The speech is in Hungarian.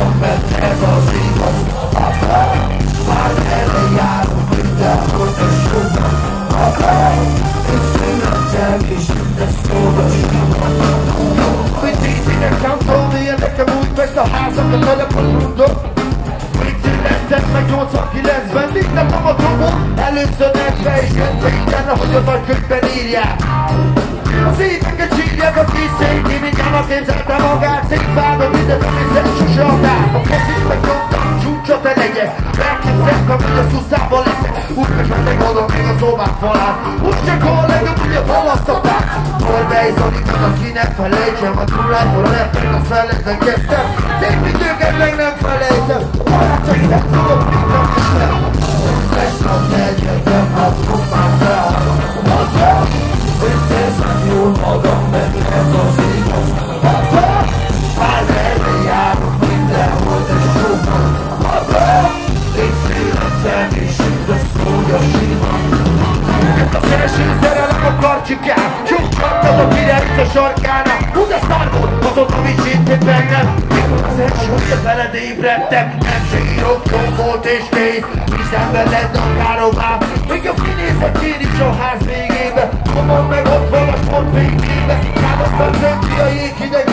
mert ez az igaz. Már erre járunk mindenhol a sóban. Én születtem és minden szóval síban. Mit tízének countolni, nekem úgy megy a házak, a telefonundok. Mit születtem meg 89-ben, minden nap a dobom. Először nekbe és jöttem innen, ahogy a nagykönyvben írják. Az éveket sírják, az kiszéki, mindjárt képzelte magát, szétvágod mindent, amit sose adál. A focit megnyomtam, csúcsot elegyek, elképzeltem, hogy a szuszában leszek. Úgy mesmetek oda még a szobák falán, úgy csak a legjobb, hogy a balasztatál. Korbeizolik, hogy a színek felejtsem, a trulától a lepnek, azt felejteni kezdtem. Szép időket meg nem felejtem, barát csak szexolok, még nem istem. Vestem negyetem, a próbál fel, hogy teszem jól magam, meg ez az igaz. Már erre járok mindenhol, de sokan. Én születtem és üdös szója sima. Az első szerelem a karcsikán, csukkattad a piremit a sarkánál. Hú, de szar volt, azon, amit sintén bennem. Mikor az első, hogy veled ébredtem, nem sírok, jó volt és kész. Hiszen veled akárhová, még a kinézek én is a ház végébe. Komon meg ott van a sport végébe. Kábasztan dönti a jéghideg